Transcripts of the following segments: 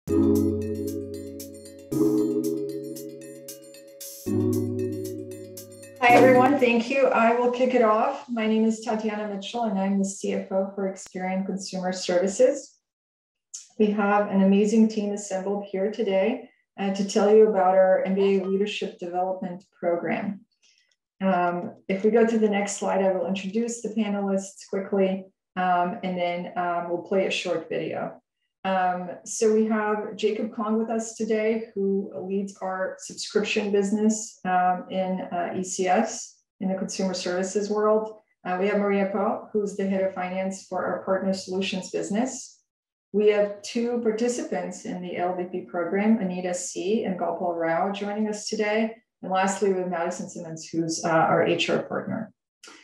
Hi, everyone. Thank you. I will kick it off. My name is Tatiana Mitchell, and I'm the CFO for Experian Consumer Services. We have an amazing team assembled here today to tell you about our MBA Leadership Development Program. If we go to the next slide, I will introduce the panelists quickly, and then we'll play a short video. So we have Jacob Kong with us today, who leads our subscription business in ECS, in the consumer services world. We have Maria Poe, who's the head of finance for our partner solutions business. We have two participants in the LVP program, Anita C. and Gopal Rao, joining us today. And lastly, we have Madison Simmons, who's our HR partner.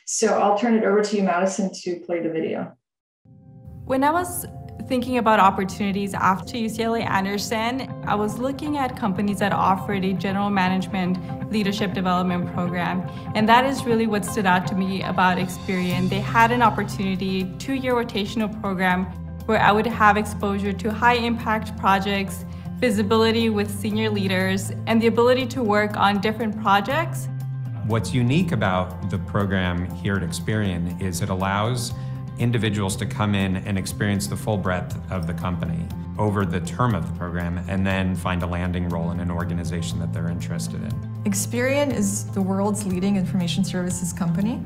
So I'll turn it over to you, Madison, to play the video. When I was thinking about opportunities after UCLA Anderson, I was looking at companies that offered a general management leadership development program. And that is really what stood out to me about Experian. They had an opportunity, 2-year rotational program, where I would have exposure to high impact projects, visibility with senior leaders, and the ability to work on different projects. What's unique about the program here at Experian is it allows individuals to come in and experience the full breadth of the company over the term of the program and then find a landing role in an organization that they're interested in. Experian is the world's leading information services company.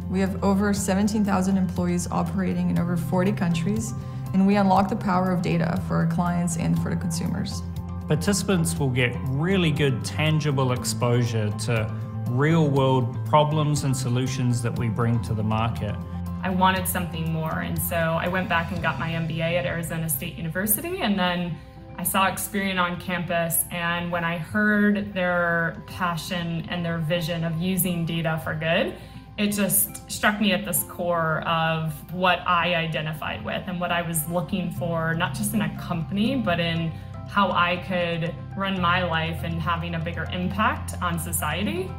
We have over 17,000 employees operating in over 40 countries, and we unlock the power of data for our clients and for the consumers. Participants will get really good tangible exposure to real-world problems and solutions that we bring to the market. I wanted something more, and so I went back and got my MBA at Arizona State University, and then I saw Experian on campus, and when I heard their passion and their vision of using data for good, it just struck me at this core of what I identified with and what I was looking for, not just in a company, but in how I could run my life and having a bigger impact on society.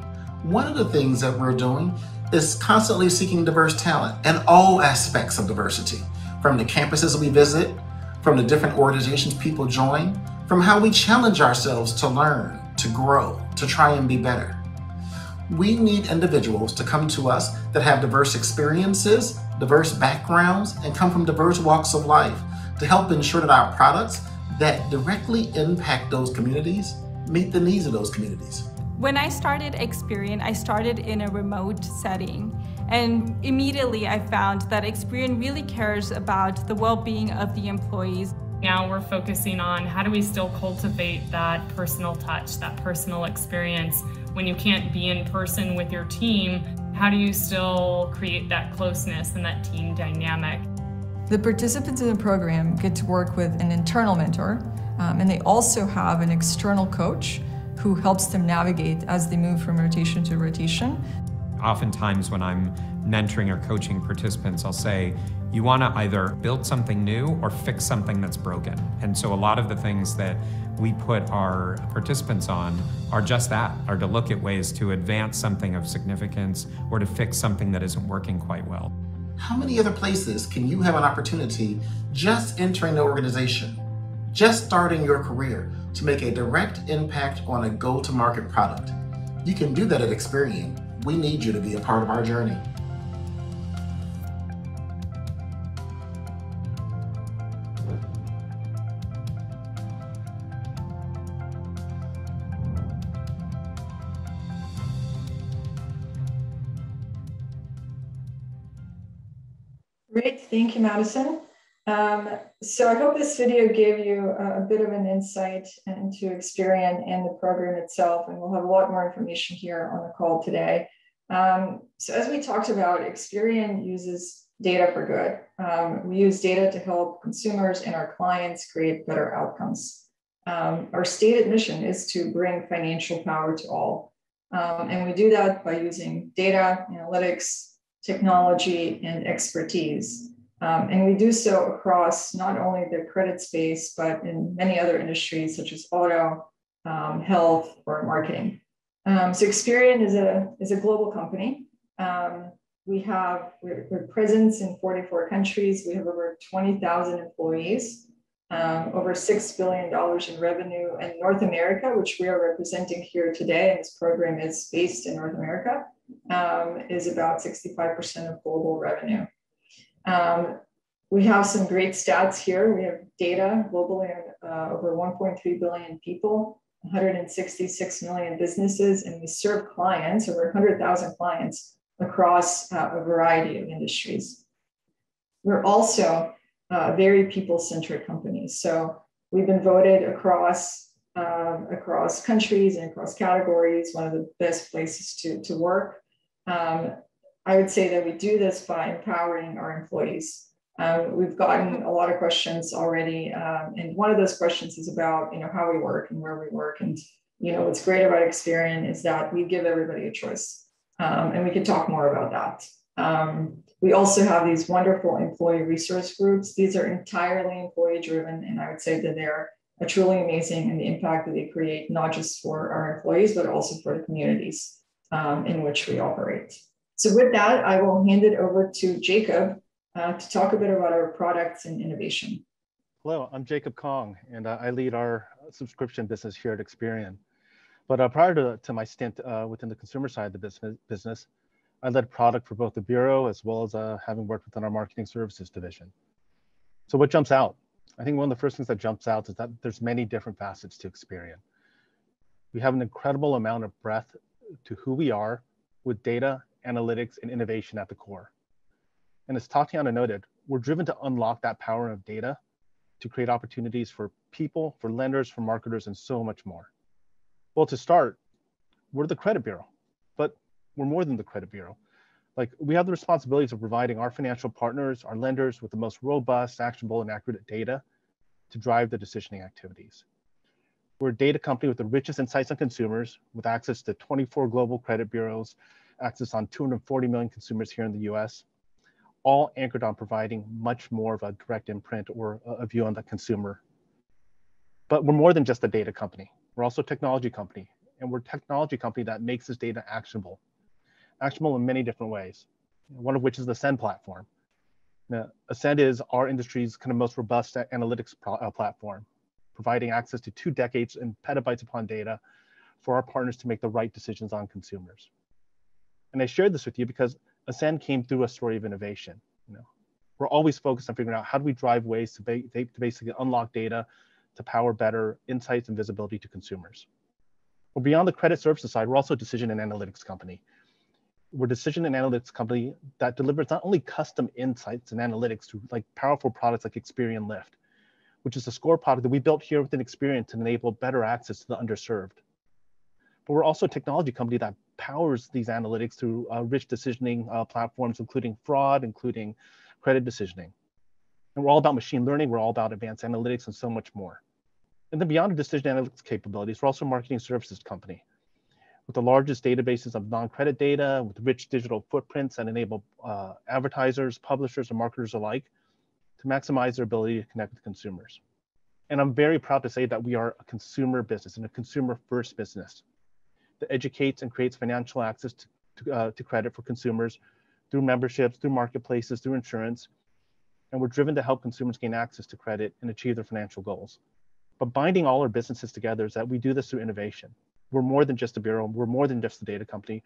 One of the things that we're doing is constantly seeking diverse talent and all aspects of diversity, from the campuses we visit, from the different organizations people join, from how we challenge ourselves to learn, to grow, to try and be better. We need individuals to come to us that have diverse experiences, diverse backgrounds, and come from diverse walks of life to help ensure that our products that directly impact those communities meet the needs of those communities. When I started Experian, I started in a remote setting, and immediately I found that Experian really cares about the well-being of the employees. Now we're focusing on how do we still cultivate that personal touch, that personal experience. When you can't be in person with your team, how do you still create that closeness and that team dynamic? The participants in the program get to work with an internal mentor, and they also have an external coach who helps them navigate as they move from rotation to rotation. Oftentimes when I'm mentoring or coaching participants, I'll say, you want to either build something new or fix something that's broken. And so a lot of the things that we put our participants on are just that, are to look at ways to advance something of significance or to fix something that isn't working quite well. How many other places can you have an opportunity just entering the organization, just starting your career to make a direct impact on a go-to-market product? You can do that at Experian. We need you to be a part of our journey. Great, thank you, Madison. So I hope this video gave you a bit of an insight into Experian and the program itself, and we'll have a lot more information here on the call today. So as we talked about, Experian uses data for good. We use data to help consumers and our clients create better outcomes. Our stated mission is to bring financial power to all. And we do that by using data, analytics, technology, and expertise. And we do so across not only the credit space, but in many other industries such as auto, health, or marketing. So Experian is a global company. We're present in 44 countries. We have over 20,000 employees. over $6 billion in revenue. And North America, which we are representing here today, and this program is based in North America, is about 65% of global revenue. We have some great stats here. We have data globally on over 1.3 billion people, 166 million businesses, and we serve clients, over 100,000 clients across a variety of industries. We're also a very people-centric company. So we've been voted across countries and across categories, one of the best places to work. I would say that we do this by empowering our employees. We've gotten a lot of questions already, and one of those questions is about how we work and where we work. And what's great about Experian is that we give everybody a choice, and we can talk more about that. We also have these wonderful employee resource groups. These are entirely employee driven, and I would say that they're truly amazing in the impact that they create, not just for our employees, but also for the communities in which we operate. So with that, I will hand it over to Jacob to talk a bit about our products and innovation. Hello, I'm Jacob Kong, and I lead our subscription business here at Experian. But prior to my stint within the consumer side of the business, I led product for both the Bureau as well as having worked within our marketing services division. So what jumps out? I think one of the first things that jumps out is that there's many different facets to Experian. We have an incredible amount of breadth to who we are, with data, analytics, and innovation at the core. And as Tatiana noted, we're driven to unlock that power of data to create opportunities for people, for lenders, for marketers, and so much more. Well, to start, we're the credit bureau, but we're more than the credit bureau. Like, we have the responsibilities of providing our financial partners, our lenders, with the most robust, actionable, and accurate data to drive the decisioning activities. We're a data company with the richest insights on consumers, with access to 24 global credit bureaus, access on 240 million consumers here in the US, all anchored on providing much more of a direct imprint or a view on the consumer. But we're more than just a data company. We're also a technology company, and we're a technology company that makes this data actionable in many different ways, one of which is the Ascend platform. Now, Ascend is our industry's kind of most robust analytics platform, providing access to 2 decades and petabytes upon data for our partners to make the right decisions on consumers. And I shared this with you because Ascend came through a story of innovation. We're always focused on figuring out how do we drive ways to basically unlock data to power better insights and visibility to consumers. Well, beyond the credit services side, we're also a decision and analytics company. We're a decision and analytics company that delivers not only custom insights and analytics through powerful products like Experian Lift, which is a score product that we built here within Experian to enable better access to the underserved. But we're also a technology company that powers these analytics through rich decisioning platforms, including fraud, including credit decisioning. And we're all about machine learning, we're all about advanced analytics, and so much more. And then beyond our decision analytics capabilities, we're also a marketing services company with the largest databases of non-credit data, with rich digital footprints that enable advertisers, publishers, and marketers alike to maximize their ability to connect with consumers. And I'm very proud to say that we are a consumer business and a consumer-first business that educates and creates financial access to credit for consumers through memberships, through marketplaces, through insurance. And we're driven to help consumers gain access to credit and achieve their financial goals. But binding all our businesses together is that we do this through innovation. We're more than just a bureau. We're more than just a data company.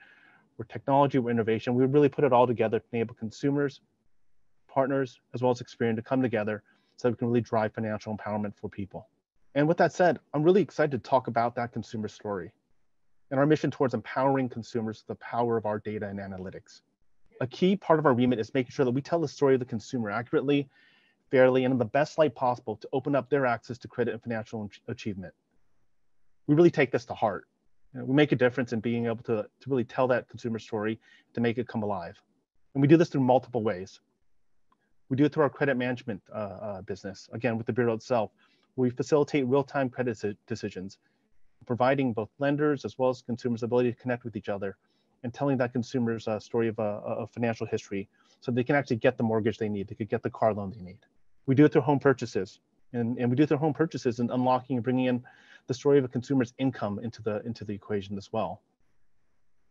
We're technology, we're innovation. We really put it all together to enable consumers, partners, as well as Experian to come together so that we can really drive financial empowerment for people. And with that said, I'm really excited to talk about that consumer story and our mission towards empowering consumers with the power of our data and analytics. A key part of our remit is making sure that we tell the story of the consumer accurately, fairly, and in the best light possible to open up their access to credit and financial achievement. We really take this to heart. We make a difference in being able to really tell that consumer story, to make it come alive. And we do this through multiple ways. We do it through our credit management business, again, with the Bureau itself. We facilitate real-time credit decisions, providing both lenders as well as consumers the ability to connect with each other and telling that consumer's story of financial history so they can actually get the mortgage they need, they could get the car loan they need. We do it through home purchases, and we do it through home purchases and unlocking and bringing in the story of a consumer's income into the equation as well.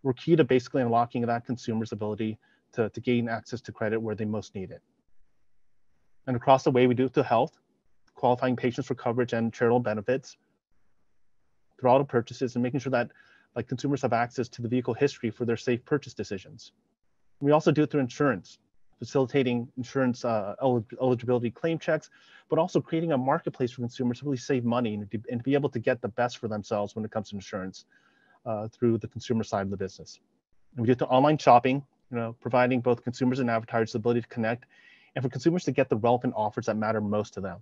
We're key to basically unlocking that consumer's ability to gain access to credit where they most need it. And across the way, we do it through health, qualifying patients for coverage and charitable benefits through auto purchases, and making sure that like consumers have access to the vehicle history for their safe purchase decisions. We also do it through insurance, facilitating insurance eligibility claim checks, but also creating a marketplace for consumers to really save money and to be able to get the best for themselves when it comes to insurance through the consumer side of the business. And we do it through online shopping, providing both consumers and advertisers the ability to connect, and for consumers to get the relevant offers that matter most to them,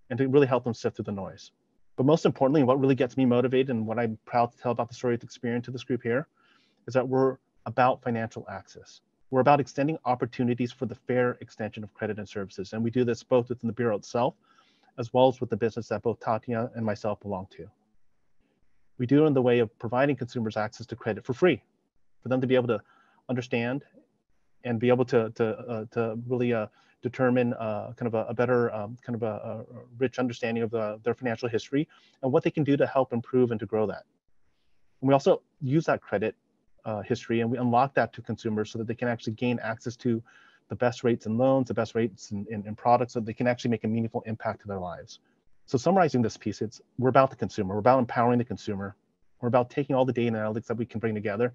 and to really help them sift through the noise. But most importantly, what really gets me motivated and what I'm proud to tell about the story of Experian to this group here is that we're about financial access. We're about extending opportunities for the fair extension of credit and services. And we do this both within the Bureau itself, as well as with the business that both Tatiana and myself belong to. We do it in the way of providing consumers access to credit for free, for them to be able to understand and be able to really determine kind of a better, kind of a rich understanding of their financial history and what they can do to help improve and to grow that. And we also use that credit history and we unlock that to consumers so that they can actually gain access to the best rates in loans, the best rates in products, so they can actually make a meaningful impact to their lives. So summarizing this piece, we're about the consumer, we're about empowering the consumer, we're about taking all the data and analytics that we can bring together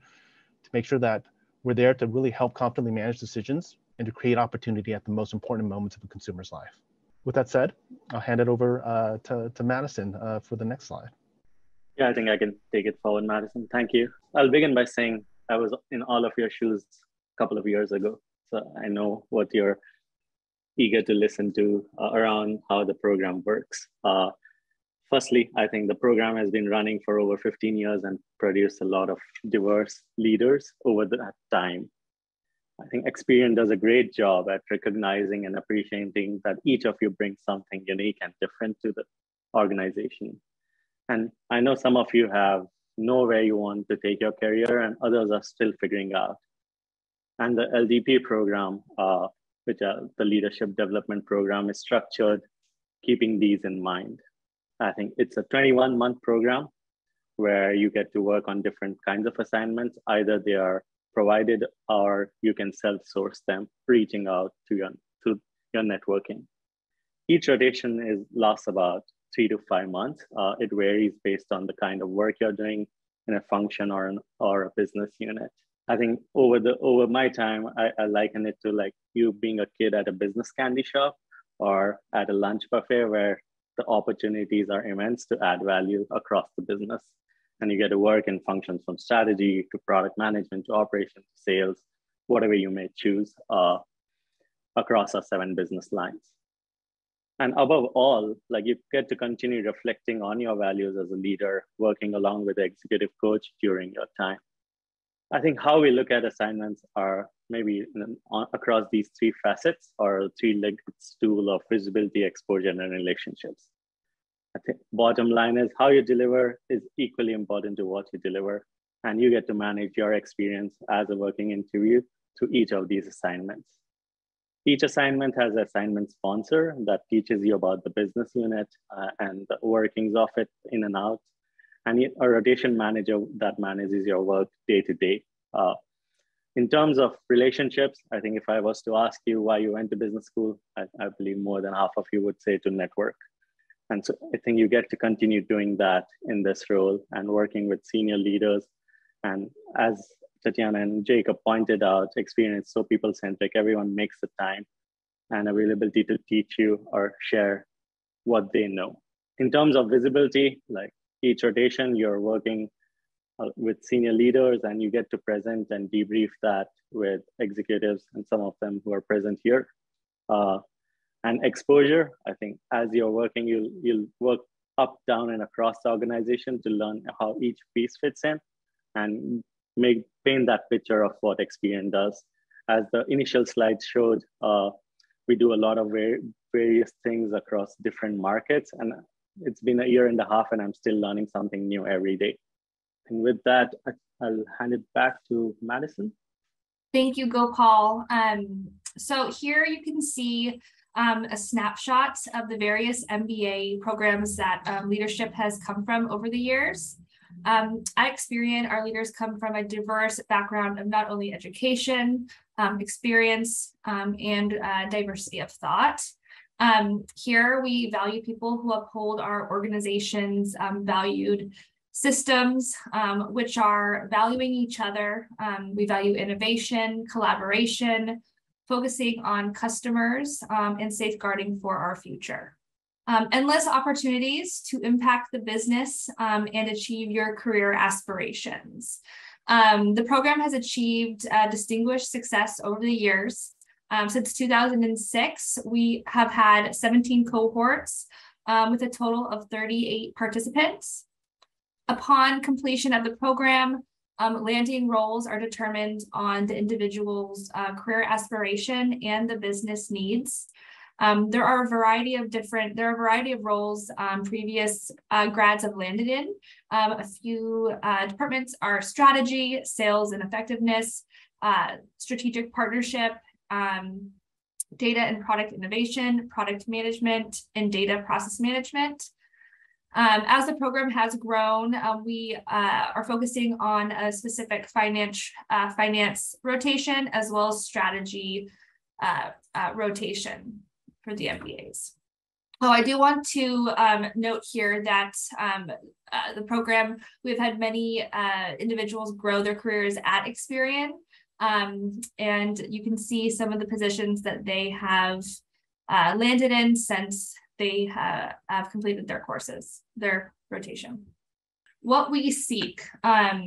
to make sure that we're there to really help confidently manage decisions and to create opportunity at the most important moments of a consumer's life. With that said, I'll hand it over to Madison for the next slide. Yeah, I think I can take it forward, Madison. Thank you. I'll begin by saying I was in all of your shoes a couple of years ago. So I know what you're eager to listen to around how the program works. Firstly, I think the program has been running for over 15 years and produced a lot of diverse leaders over that time. I think Experian does a great job at recognizing and appreciating that each of you brings something unique and different to the organization. And I know some of you know where you want to take your career and others are still figuring out. And the LDP program, which the Leadership Development Program, is structured keeping these in mind. I think it's a 21-month program where you get to work on different kinds of assignments. Either they are provided or you can self-source them, reaching out to your networking. Each rotation lasts about 3 to 5 months. It varies based on the kind of work you're doing in a function or a business unit. I think over my time, I liken it to like you being a kid at a business candy shop or at a lunch buffet where the opportunities are immense to add value across the business. And you get to work in functions from strategy to product management to operations, sales, whatever you may choose across our 7 business lines. And above all, like you get to continue reflecting on your values as a leader, working along with the executive coach during your time. I think how we look at assignments are maybe across these 3 facets or 3-legged stool of visibility, exposure, and relationships. I think bottom line is how you deliver is equally important to what you deliver. And you get to manage your experience as a working interview through each of these assignments. Each assignment has an assignment sponsor that teaches you about the business unit and the workings of it in and out, and a rotation manager that manages your work day to day. In terms of relationships, I think if I was to ask you why you went to business school, I believe more than half of you would say to network. And so I think you get to continue doing that in this role and working with senior leaders. And as Tatiana and Jacob pointed out, Experian is so people-centric. Everyone makes the time and availability to teach you or share what they know. In terms of visibility, like each rotation, you're working with senior leaders and you get to present and debrief that with executives and some of them who are present here. And exposure, I think as you're working, you'll work up, down, and across the organization to learn how each piece fits in and paint that picture of what Experian does. As the initial slides showed, we do a lot of various things across different markets. And it's been a year and a half and I'm still learning something new every day. And with that, I'll hand it back to Madison. Thank you, Gopal. So here you can see a snapshot of the various MBA programs that leadership has come from over the years. At Experian, our leaders come from a diverse background of not only education, experience, and diversity of thought. Here we value people who uphold our organization's valued systems, which are valuing each other. We value innovation, collaboration, focusing on customers, and safeguarding for our future. Endless opportunities to impact the business and achieve your career aspirations. The program has achieved distinguished success over the years. Since 2006, we have had 17 cohorts with a total of 38 participants. Upon completion of the program, landing roles are determined on the individual's career aspiration and the business needs. There are a variety of roles previous grads have landed in. A few departments are strategy, sales and effectiveness, strategic partnership, data and product innovation, product management, and data process management. As the program has grown, we are focusing on a specific finance rotation as well as strategy rotation for the MBAs. Oh, I do want to note here that the program, we've had many individuals grow their careers at Experian, and you can see some of the positions that they have landed in since they have completed their courses, their rotation. What we seek. At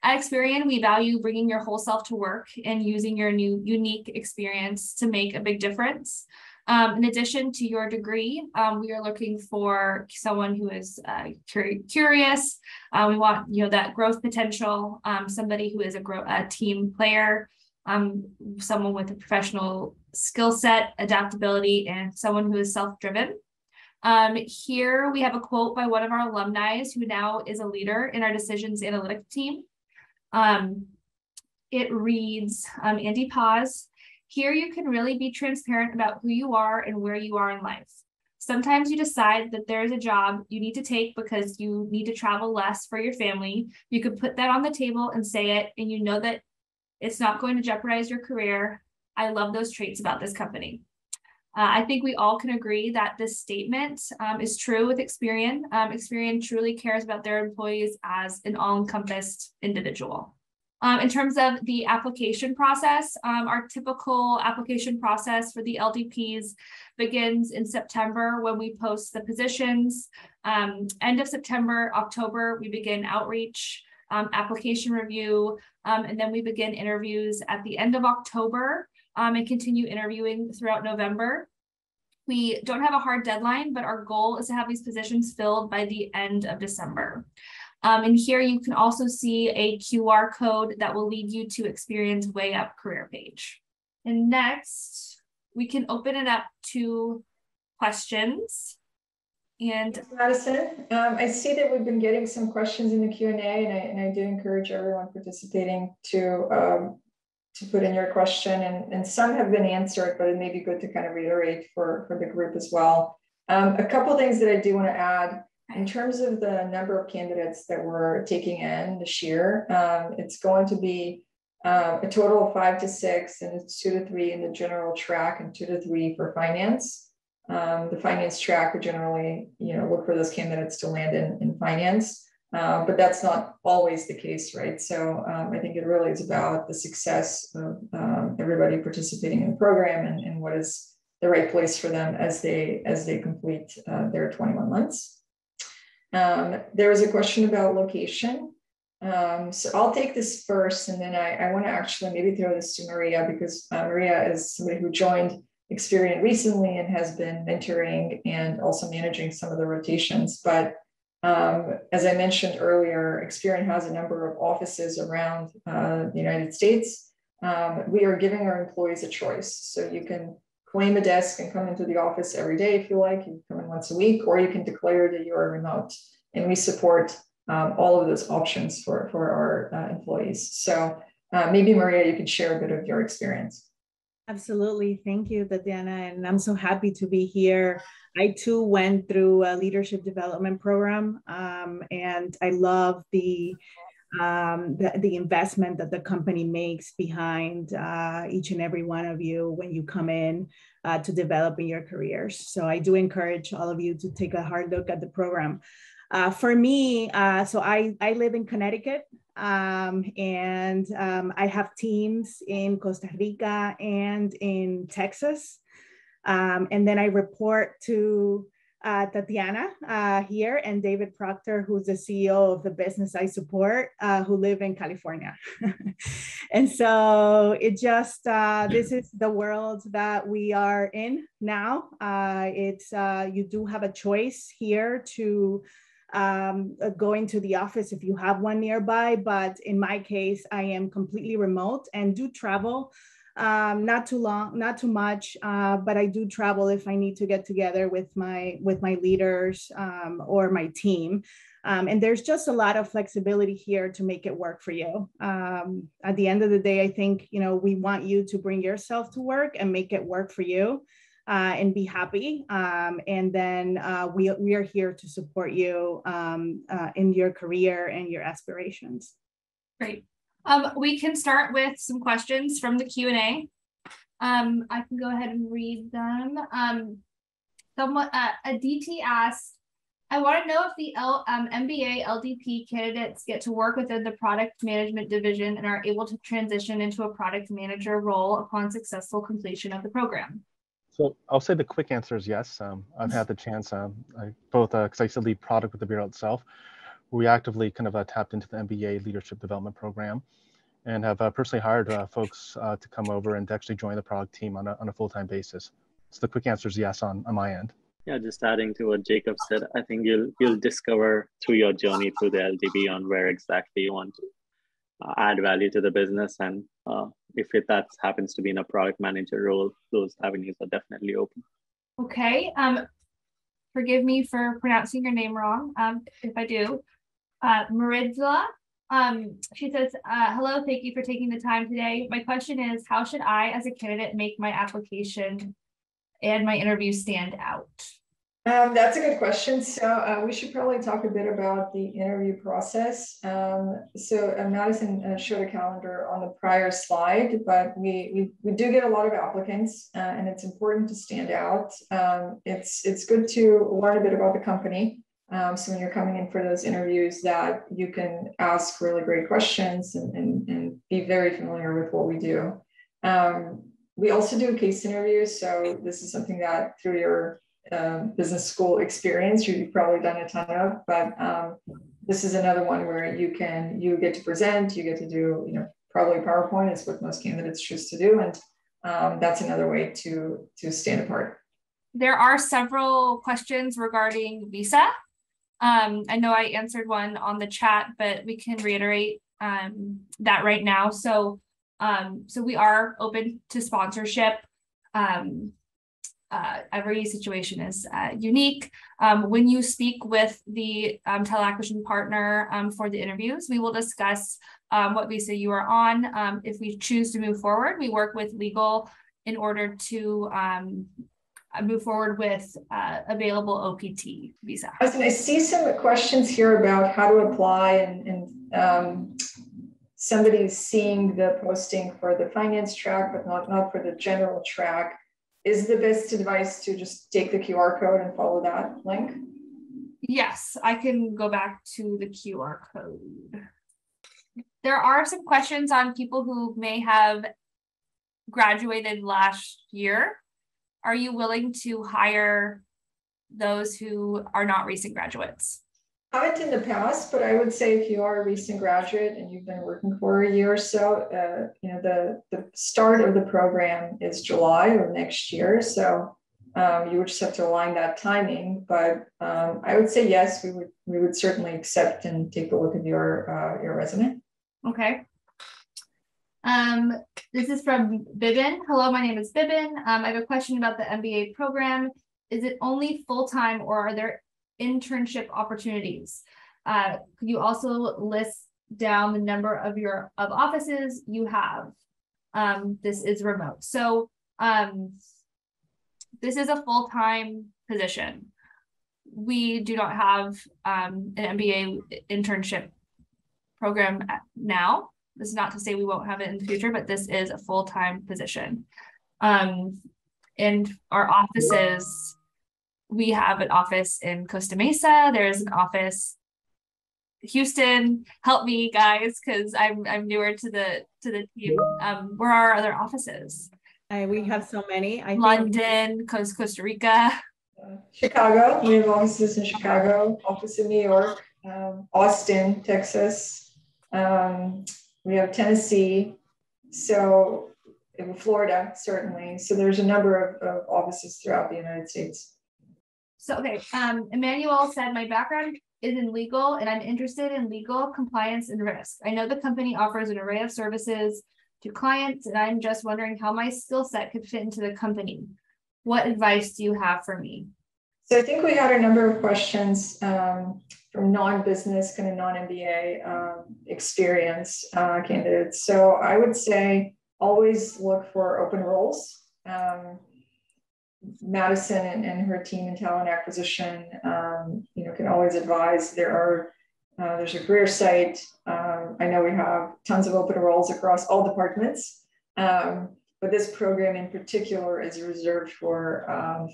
Experian, we value bringing your whole self to work and using your new unique experience to make a big difference. In addition to your degree, we are looking for someone who is curious. We want that growth potential, somebody who is a team player, someone with a professional skill set, adaptability, and someone who is self-driven. Here we have a quote by one of our alumni who now is a leader in our decisions analytics team. It reads, Andy Paz, here you can really be transparent about who you are and where you are in life. Sometimes you decide that there is a job you need to take because you need to travel less for your family. You could put that on the table and say it, and you know that it's not going to jeopardize your career. I love those traits about this company. I think we all can agree that this statement is true with Experian. Experian truly cares about their employees as an all-encompassed individual. In terms of the application process, our typical application process for the LDPs begins in September when we post the positions. End of September, October, we begin outreach, application review, and then we begin interviews at the end of October and continue interviewing throughout November. We don't have a hard deadline, but our goal is to have these positions filled by the end of December. And here you can also see a QR code that will lead you to Experian's Way Up career page. And next, we can open it up to questions. And Madison, I see that we've been getting some questions in the Q&A, and I do encourage everyone participating to put in your question, and some have been answered, but it may be good to kind of reiterate for the group as well. A couple of things that I do want to add. In terms of the number of candidates that we're taking in this year, it's going to be a total of 5 to 6, and it's 2 to 3 in the general track and 2 to 3 for finance. The finance track would generally, look for those candidates to land in finance, but that's not always the case, right? So I think it really is about the success of everybody participating in the program and what is the right place for them as they complete their 21 months. There was a question about location. So I'll take this first, and then I want to actually maybe throw this to Maria, because Maria is somebody who joined Experian recently and has been mentoring and also managing some of the rotations. But as I mentioned earlier, Experian has a number of offices around the United States. We are giving our employees a choice. So you can claim a desk and come into the office every day if you like. You come in once a week, or you can declare that you are remote. And we support all of those options for our employees. So maybe Maria, you can share a bit of your experience. Absolutely. Thank you, Tatiana. And I'm so happy to be here. I too went through a leadership development program, and I love the the investment that the company makes behind each and every one of you when you come in to developing your careers. So I do encourage all of you to take a hard look at the program. For me, so I live in Connecticut, and I have teams in Costa Rica and in Texas. And then I report to Tatiana here, and David Proctor, who's the CEO of the business I support, who live in California. And so it just, this is the world that we are in now. You do have a choice here to go into the office if you have one nearby, but in my case, I am completely remote and do travel. Not too long, not too much, but I do travel if I need to get together with my leaders or my team. And there's just a lot of flexibility here to make it work for you. At the end of the day, I think, we want you to bring yourself to work and make it work for you and be happy. And then we are here to support you in your career and your aspirations. Great. We can start with some questions from the Q&A. I can go ahead and read them. Aditi asked, I want to know if the MBA LDP candidates get to work within the product management division and are able to transition into a product manager role upon successful completion of the program. So I'll say the quick answer is yes. I've had the chance, because I used to lead product with the Bureau itself. We actively kind of tapped into the MBA Leadership Development Program and have personally hired folks to come over and to actually join the product team on a full-time basis. So the quick answer is yes on my end. Yeah, just adding to what Jacob said, I think you'll discover through your journey through the LDB on where exactly you want to add value to the business. And if that happens to be in a product manager role, those avenues are definitely open. Okay. Forgive me for pronouncing your name wrong, if I do. Maridzla, she says, hello, thank you for taking the time today. My question is, how should I, as a candidate, make my application and my interview stand out? That's a good question. So we should probably talk a bit about the interview process. Madison showed a calendar on the prior slide, but we do get a lot of applicants, and it's important to stand out. It's good to learn a bit about the company. So when you're coming in for those interviews, that you can ask really great questions and be very familiar with what we do. We also do case interviews. So this is something that through your business school experience, you've probably done a ton of, but this is another one where you get to present, you get to do, probably PowerPoint is what most candidates choose to do. And that's another way to stand apart. There are several questions regarding visa. I know I answered one on the chat, but we can reiterate that right now. So we are open to sponsorship. Every situation is unique. When you speak with the talent acquisition partner for the interviews, we will discuss what visa you are on. If we choose to move forward, we work with legal in order to move forward with available OPT visa. I see some questions here about how to apply and somebody's seeing the posting for the finance track, but not for the general track. Is the best advice to just take the QR code and follow that link? Yes, I can go back to the QR code. There are some questions on people who may have graduated last year. Are you willing to hire those who are not recent graduates? I haven't in the past, but I would say if you are a recent graduate and you've been working for a year or so, the start of the program is July of next year. So you would just have to align that timing. But I would say yes, we would certainly accept and take a look at your resume. Okay. This is from Bibin. Hello, my name is Bibin. I have a question about the MBA program. Is it only full-time or are there internship opportunities? Could you also list down the number of offices you have? This is remote. So this is a full-time position. We do not have an MBA internship program now. This is not to say we won't have it in the future, but this is a full-time position. In our offices, we have an office in Costa Mesa. There's an office Houston. Help me, guys, because I'm newer to the team. Where are our other offices? We have so many. London, Costa Rica. Chicago. We have offices in Chicago, office in New York, Austin, Texas. We have Tennessee. So in Florida, certainly. So there's a number of offices throughout the United States. So, okay, Emmanuel said, my background is in legal and I'm interested in legal compliance and risk. I know the company offers an array of services to clients and I'm just wondering how my skill set could fit into the company. What advice do you have for me? So I think we had a number of questions from non-business, kind of non-MBA experience candidates. So I would say always look for open roles. Madison and her team in talent acquisition, can always advise. There's a career site. I know we have tons of open roles across all departments, but this program in particular is reserved for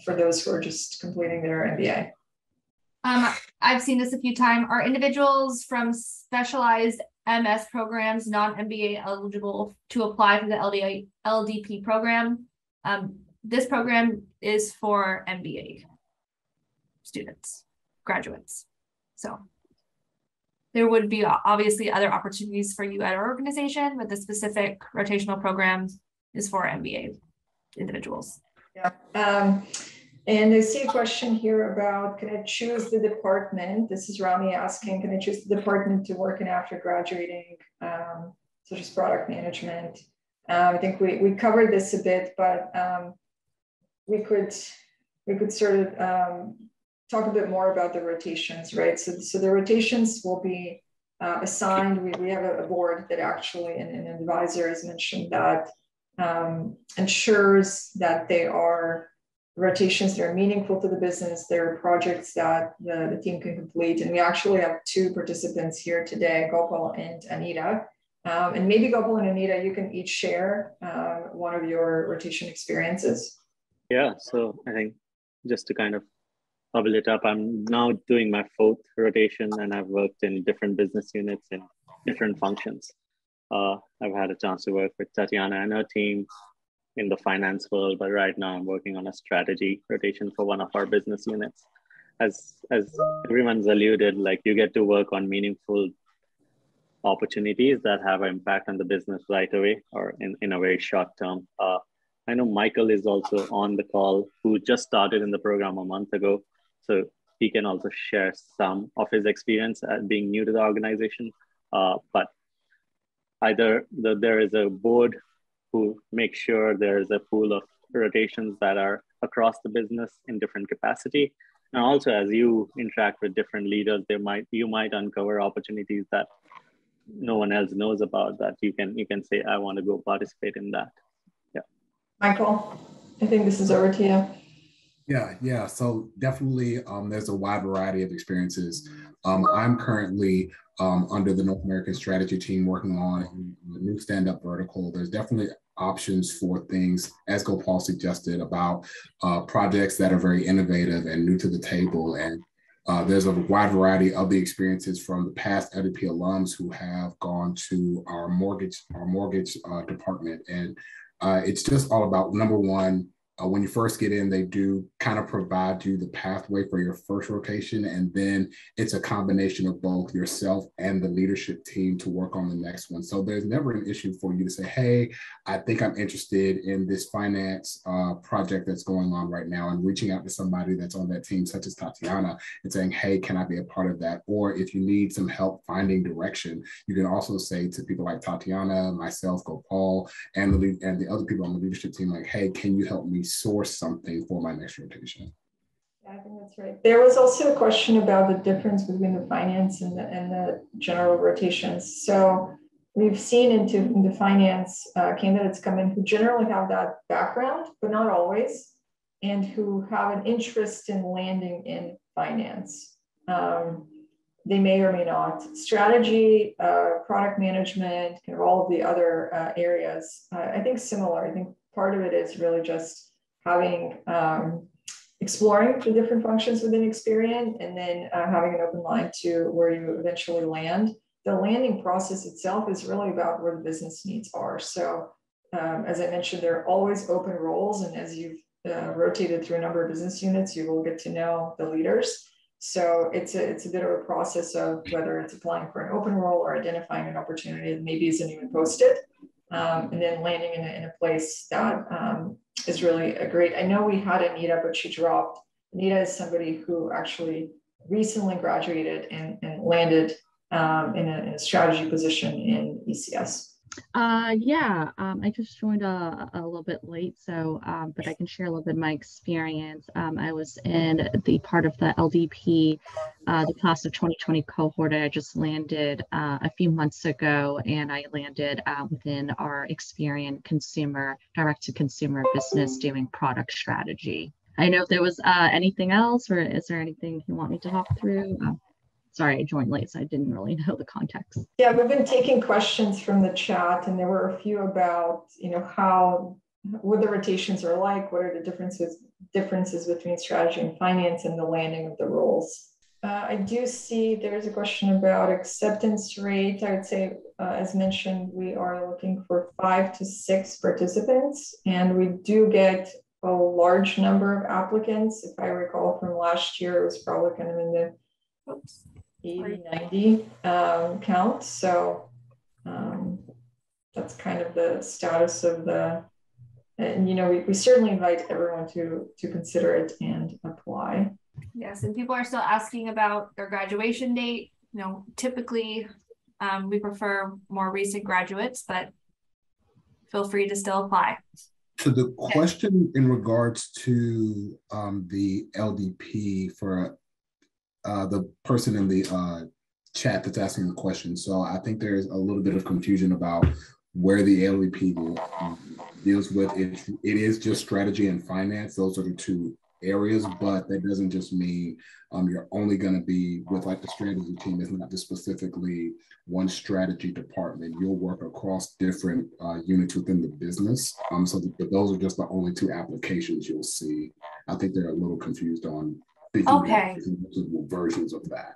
those who are just completing their MBA. I've seen this a few times. Are individuals from specialized MS programs, non-MBA eligible to apply for the LDP program? This program is for MBA students, graduates. So there would be obviously other opportunities for you at our organization, but the specific rotational program is for MBA individuals. Yeah. And I see a question here about, can I choose the department? This is Rami asking, can I choose the department to work in after graduating, such as product management? I think we covered this a bit, but we could sort of talk a bit more about the rotations, right? So the rotations will be assigned. We have a board that actually, and an advisor has mentioned that ensures that they are rotations that are meaningful to the business. There are projects that the team can complete. And we actually have two participants here today, Gopal and Anita. And maybe Gopal and Anita, you can each share one of your rotation experiences. Yeah, so I think just to kind of bubble it up, I'm now doing my 4th rotation and I've worked in different business units in different functions. I've had a chance to work with Tatiana and her team in the finance world, but right now I'm working on a strategy rotation for one of our business units. As everyone's alluded, like you get to work on meaningful opportunities that have an impact on the business right away or in a very short term. I know Michael is also on the call, who just started in the program a month ago. So he can also share some of his experience at being new to the organization. But either there is a board who makes sure there is a pool of rotations that are across the business in different capacity. And also as you interact with different leaders, you might uncover opportunities that no one else knows about, that you can say, I want to go participate in that. Yeah. Michael, I think this is over to you. Yeah. So definitely there's a wide variety of experiences. I'm currently under the North American strategy team working on a new stand-up vertical. There's definitely options for things, as Gopal suggested, about projects that are very innovative and new to the table. And there's a wide variety of the experiences from the past LDP alums who have gone to our mortgage department. And it's just all about, number one, when you first get in, they do kind of provide you the pathway for your first rotation. And then it's a combination of both yourself and the leadership team to work on the next one. So there's never an issue for you to say, hey, I think I'm interested in this finance project that's going on right now, and reaching out to somebody that's on that team, such as Tatiana, and saying, hey, can I be a part of that? Or if you need some help finding direction, you can also say to people like Tatiana, myself, Gopal, and the other people on the leadership team, like, hey, can you help me source something for my next rotation? Yeah, I think that's right. There was also a question about the difference between the finance and the general rotations. So we've seen into finance candidates come in who generally have that background, but not always, and who have an interest in landing in finance. they may or may not. Strategy, product management, kind of all of the other areas, I think similar. I think part of it is really just having, exploring the different functions within Experian, and then having an open line to where you eventually land. The landing process itself is really about where the business needs are. So as I mentioned, there are always open roles, and as you've rotated through a number of business units, you will get to know the leaders. So it's a bit of a process of whether it's applying for an open role or identifying an opportunity that maybe isn't even posted, and then landing in a place that is really great. I know we had Anita, but she dropped. Anita is somebody who actually recently graduated and landed in a strategy position in ECS. I just joined a little bit late, so but I can share a little bit of my experience. I was in the part of the LDP, the class of 2020 cohort. I just landed a few months ago, and I landed within our Experian consumer, direct-to-consumer business doing product strategy. I know if there was anything else, or is there anything you want me to talk through? Sorry, I joined late, so I didn't really know the context. Yeah, we've been taking questions from the chat, and there were a few about, what the rotations are like, what are the differences between strategy and finance, and the landing of the roles. I do see there's a question about acceptance rate. I would say, as mentioned, we are looking for 5 to 6 participants, and we do get a large number of applicants. If I recall from last year, it was probably kind of in the 80, 90 count. So that's kind of the status of and we certainly invite everyone to consider it and apply. Yes, and people are still asking about their graduation date. Typically we prefer more recent graduates, but feel free to still apply. To the question in regards to the LDP for the person in the chat that's asking the question. So I think there's a little bit of confusion about where the LDP deals with. It is just strategy and finance. Those are the two areas, but that doesn't just mean you're only going to be with like the strategy team. It's not just specifically one strategy department. You'll work across different units within the business. So those are just the only two applications you'll see. I think they're a little confused on multiple versions of that.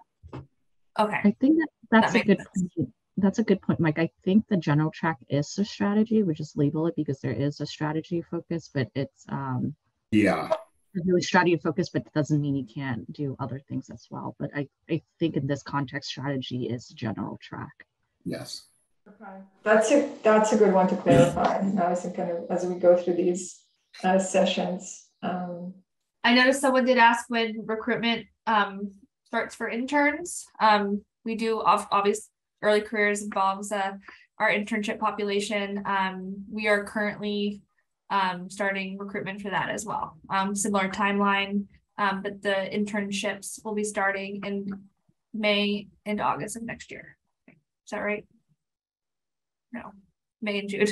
Okay. I think that's a good point. That's a good point, Mike. I think the general track is a strategy. We just label it because there is a strategy focus, but it's really strategy focused, but it doesn't mean you can't do other things as well. But I think in this context, strategy is general track. Yes. Okay. That's a good one to clarify. As we go through these sessions. I noticed someone did ask when recruitment starts for interns. We do obviously early careers involves our internship population. We are currently starting recruitment for that as well. Similar timeline, but the internships will be starting in May and August of next year. Is that right? No, May and June.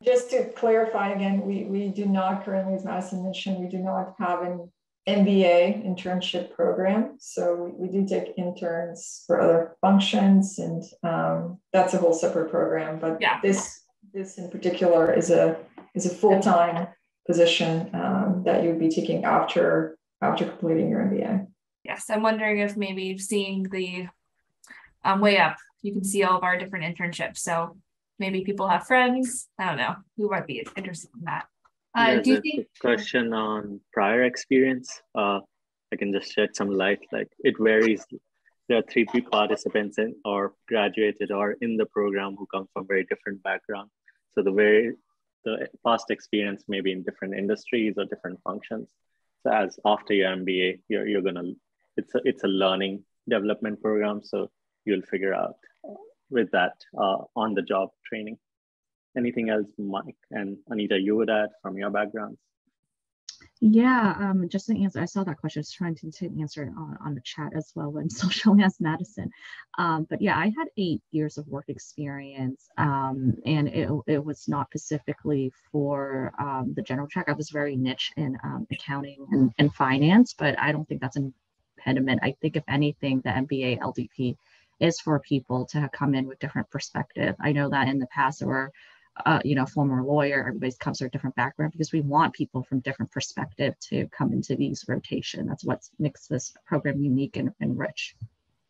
Just to clarify again, we do not currently, as Madison mentioned, we do not have an MBA internship program. So we do take interns for other functions, and that's a whole separate program. But this in particular is a full-time position that you would be taking after completing your MBA. Yes, I'm wondering if maybe seeing the way up, you can see all of our different internships. So maybe people have friends, I don't know, who might be interested in that. Do you think? Question on prior experience? I can just shed some light. Like it varies. There are 3 participants in or graduated or in the program who come from very different backgrounds. So the past experience may be in different industries or different functions. So as after your MBA, you're gonna, it's a learning development program. So you'll figure out with that on the job training. Anything else, Mike and Anita, you would add from your backgrounds? Yeah, just to answer, I saw that question. I was trying to answer it on the chat as well when still showing as Madison. But yeah, I had 8 years of work experience, and it was not specifically for the general track. I was very niche in accounting and finance, but I don't think that's impediment. I think if anything, the MBA LDP is for people to come in with different perspective. I know that in the past there were former lawyer, everybody comes from a different background, because we want people from different perspective to come into these rotation. That's what makes this program unique and rich.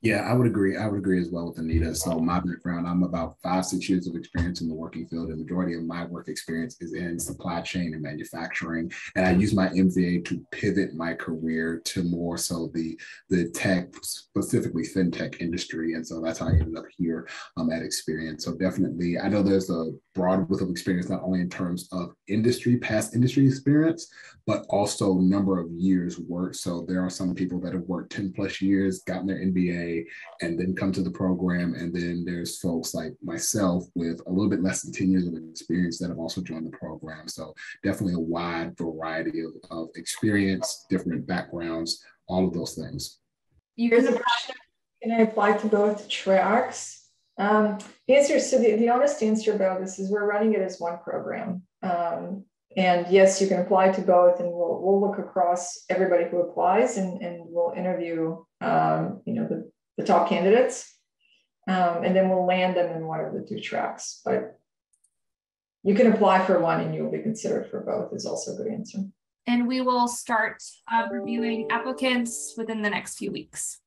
Yeah, I would agree. I would agree as well with Anita. So my background, I'm about 5-6 years of experience in the working field. And the majority of my work experience is in supply chain and manufacturing. And I use my MBA to pivot my career to more so the tech, specifically fintech industry. And so that's how I ended up here at Experian. So definitely, I know there's a broad width of experience, not only in terms of past industry experience, but also number of years worked. So there are some people that have worked 10 plus years, gotten their MBA, and then come to the program. And then there's folks like myself with a little bit less than 10 years of experience that have also joined the program. So definitely a wide variety of experience, different backgrounds, all of those things. Here's a question: can I apply to both tracks? The answer, so the honest answer about this is we're running it as one program. And yes, you can apply to both, and we'll look across everybody who applies, and we'll interview the top candidates, and then we'll land them in one of the 2 tracks. But you can apply for one and you'll be considered for both is also a good answer. And we will start reviewing applicants within the next few weeks.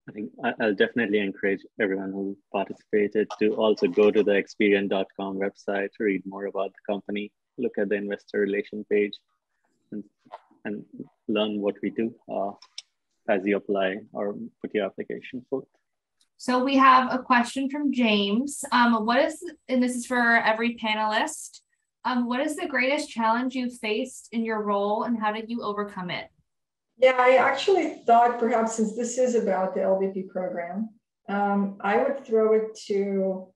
I think I'll definitely encourage everyone who participated to also go to the Experian.com website to read more about the company, look at the investor relation page, and learn what we do as you apply or put your application forth. So we have a question from James. And this is for every panelist, what is the greatest challenge you faced in your role, and how did you overcome it? Yeah, I actually thought perhaps, since this is about the LDP program, I would throw it to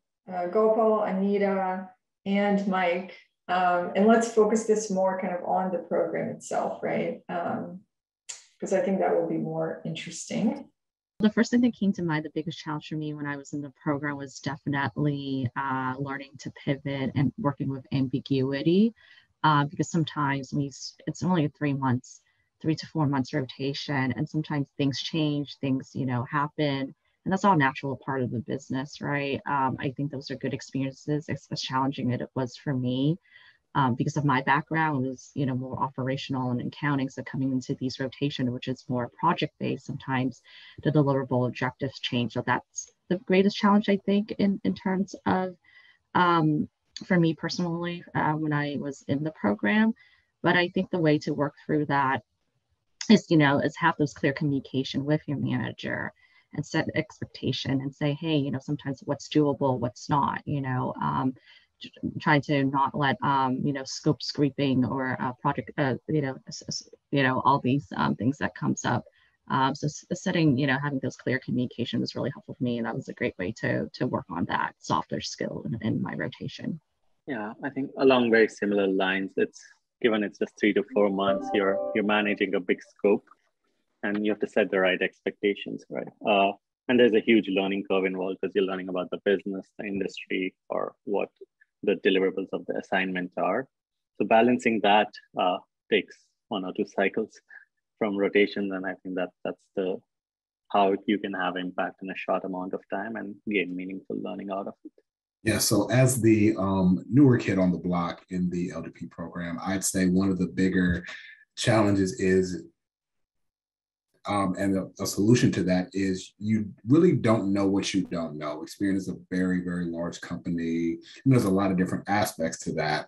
Gopal, Anita, and Mike. And let's focus this more kind of on the program itself, right? Because I think that will be more interesting. The first thing that came to mind, the biggest challenge for me when I was in the program, was definitely learning to pivot and working with ambiguity, because sometimes it's only a 3 to 4 months rotation, and sometimes things change, things happen, and that's all natural part of the business, right? I think those are good experiences, as challenging as it was for me. Because of my background, it was more operational and accounting. So coming into these rotation, which is more project-based, sometimes the deliverable objectives change. So that's the greatest challenge, I think, in terms of for me personally when I was in the program. But I think the way to work through that is have those clear communication with your manager and set expectation and say, hey, sometimes what's doable, what's not, trying to not let scope creeping or project all these things that comes up. So setting, having those clear communication was really helpful for me, and that was a great way to work on that softer skill in my rotation. Yeah, I think along very similar lines, it's just 3 to 4 months, you're managing a big scope, and you have to set the right expectations, right? And there's a huge learning curve involved, because you're learning about the business, the industry, or what the deliverables of the assignment are. So balancing that takes 1 or 2 cycles from rotations, and I think that's how you can have impact in a short amount of time and gain meaningful learning out of it. Yeah, so as the newer kid on the block in the LDP program, I'd say one of the bigger challenges is, and a solution to that is, you really don't know what you don't know. Experian is a very, very large company, and there's a lot of different aspects to that.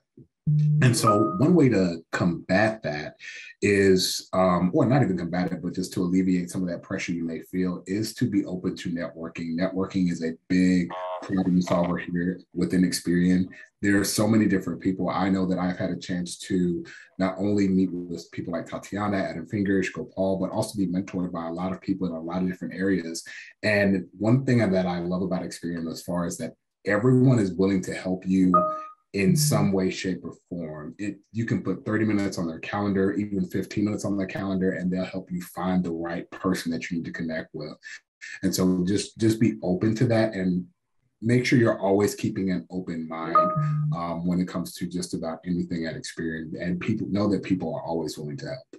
And so one way to combat that is, or not even combat it, but just to alleviate some of that pressure you may feel, is to be open to networking. Networking is a big problem solver here within Experian. There are so many different people. I know that I've had a chance to not only meet with people like Tatiana, Adam Fingers, Gopal, but also be mentored by a lot of people in a lot of different areas. And one thing that I love about Experian as far as that everyone is willing to help you in some way, shape, or form. You can put 30 minutes on their calendar, even 15 minutes on their calendar, and they'll help you find the right person that you need to connect with. And so just be open to that, and make sure you're always keeping an open mind when it comes to just about anything at Experian. And people know that people are always willing to help.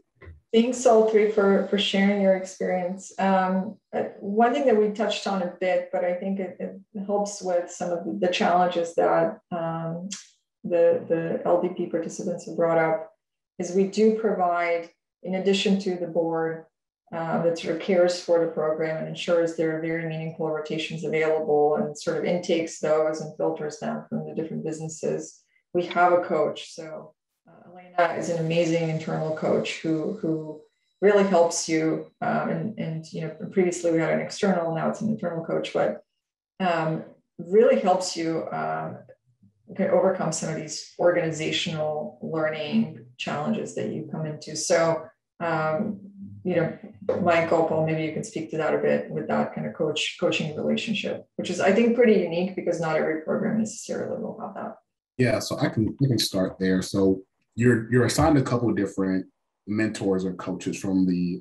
Thanks all three for sharing your experience. One thing that we touched on a bit, but I think it helps with some of the challenges that the LDP participants have brought up is we do provide, in addition to the board that sort of cares for the program and ensures there are very meaningful rotations available and sort of intakes those and filters them from the different businesses, we have a coach. So Elena is an amazing internal coach who really helps you. And you know, previously we had an external, now it's an internal coach, but really helps you overcome some of these organizational learning challenges that you come into. So, you know, Michael, Paul, maybe you can speak to that a bit with that kind of coaching relationship, which is, I think, pretty unique because not every program necessarily will have that. Yeah, so I can start there. So you're assigned a couple of different mentors or coaches from the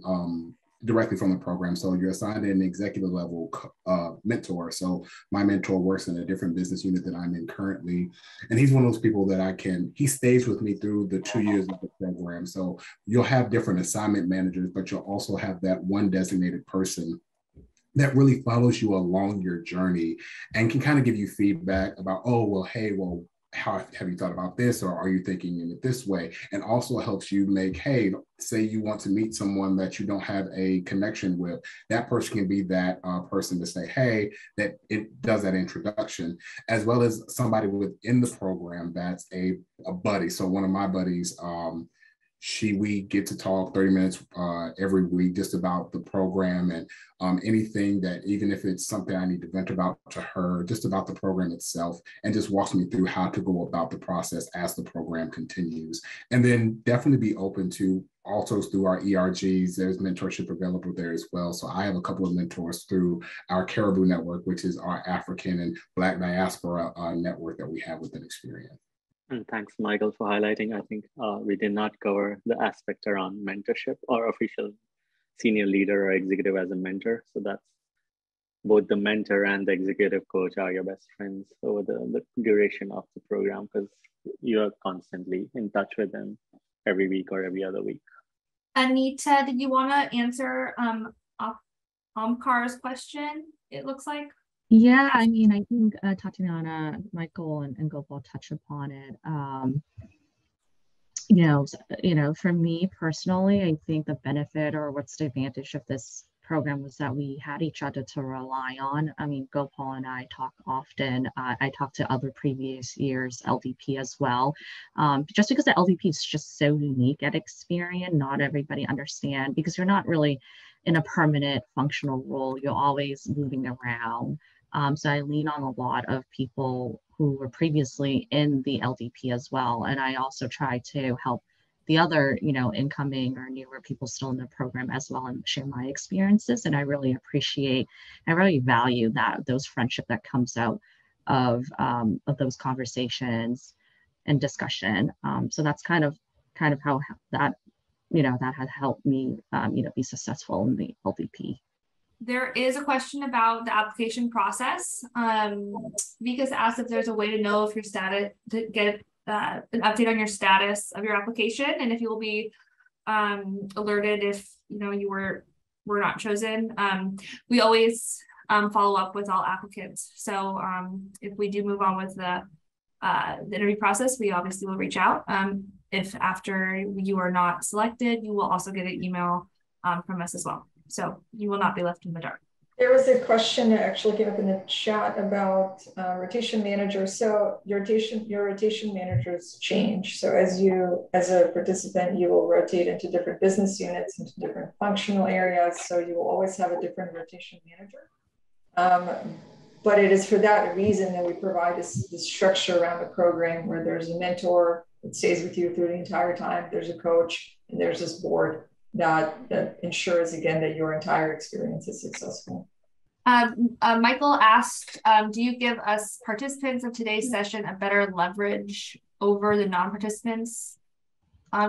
directly from the program. So you're assigned an executive level mentor. So my mentor works in a different business unit that I'm in currently. And he's one of those people that he stays with me through the 2 years of the program. So you'll have different assignment managers, but you'll also have that one designated person that really follows you along your journey and can kind of give you feedback about, oh, well, hey, well, how have you thought about this, or are you thinking in it this way? And also helps you make, hey, say you want to meet someone that you don't have a connection with, that person can be that person to say, hey, that it does that introduction, as well as somebody within the program that's a buddy. So one of my buddies, we get to talk 30 minutes every week just about the program and anything that, even if it's something I need to vent about to her, just about the program itself, and just walks me through how to go about the process as the program continues. And then definitely be open to also through our ERGs, there's mentorship available there as well. So I have a couple of mentors through our Caribou Network, which is our African and Black diaspora network that we have within Experian. And thanks, Michael, for highlighting. I think we did not cover the aspect around mentorship or official senior leader or executive as a mentor. So that's both the mentor and the executive coach are your best friends over the duration of the program, because you are constantly in touch with them every week or every other week. Anita, did you want to answer Omkar's question, it looks like? Yeah, I mean, I think Tatiana, Michael, and Gopal touch upon it. For me personally, I think the benefit or what's the advantage of this program was that we had each other to rely on. I mean, Gopal and I talk often. I talk to other previous years LDP as well. Just because the LDP is just so unique at Experian, not everybody understand, because you're not really in a permanent functional role. You're always moving around. So I lean on a lot of people who were previously in the LDP as well. And I also try to help the other, incoming or newer people still in the program as well and share my experiences. And I really value those friendship that comes out of those conversations and discussion. So that's kind of how that, that has helped me, be successful in the LDP. There is a question about the application process. Because asked if there's a way to know if your status, to get an update on your status of your application, and if you will be alerted if you were not chosen. We always follow up with all applicants. So if we do move on with the interview process, we obviously will reach out. If after you are not selected, you will also get an email from us as well. So you will not be left in the dark. There was a question that actually came up in the chat about rotation managers. So your rotation managers change. So as a participant, you will rotate into different business units, into different functional areas. So you will always have a different rotation manager. But it is for that reason that we provide this structure around the program where there's a mentor that stays with you through the entire time. There's a coach, and there's this board that ensures, again, that your entire experience is successful. Michael asked, do you give us participants of today's session a better leverage over the non-participants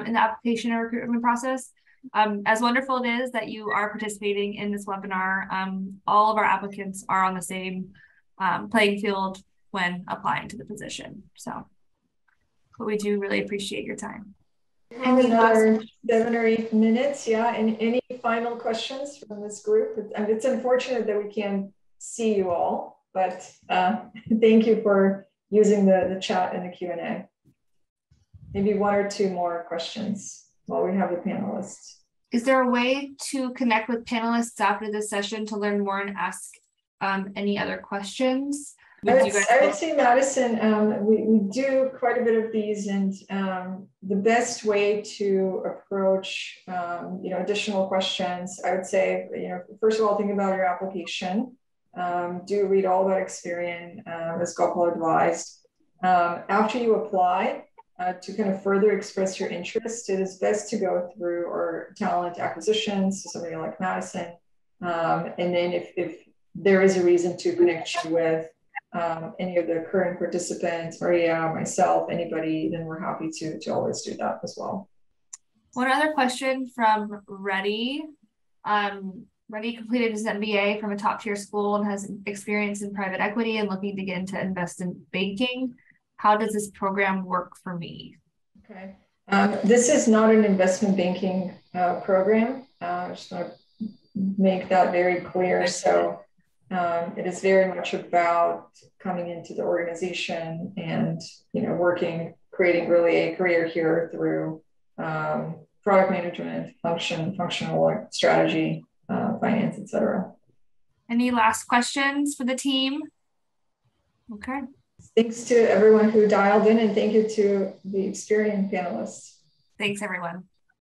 in the application and recruitment process? As wonderful it is that you are participating in this webinar, all of our applicants are on the same playing field when applying to the position. But we do really appreciate your time. have another 7 or 8 minutes. Yeah. And any final questions from this group? And it's unfortunate that we can't see you all, but thank you for using the chat and the Q&A. Maybe 1 or 2 more questions while we have the panelists. Is there a way to connect with panelists after this session to learn more and ask any other questions? I would say, Madison, we do quite a bit of these, and the best way to approach additional questions, I would say, first of all, think about your application. Do read all about Experian, as Gopal advised. After you apply, to kind of further express your interest, it is best to go through our talent acquisitions, so somebody like Madison, and then if there is a reason to connect you with any of the current participants, Maria, myself, anybody, then we're happy to always do that as well. One other question from Reddy. Reddy completed his MBA from a top tier school and has experience in private equity and looking to get into investment banking. How does this program work for me? Okay. This is not an investment banking program. I just want to make that very clear. So it is very much about coming into the organization and creating really a career here through product management, functional strategy, finance, etc. Any last questions for the team? Okay. Thanks to everyone who dialed in, and thank you to the Experian panelists. Thanks, everyone.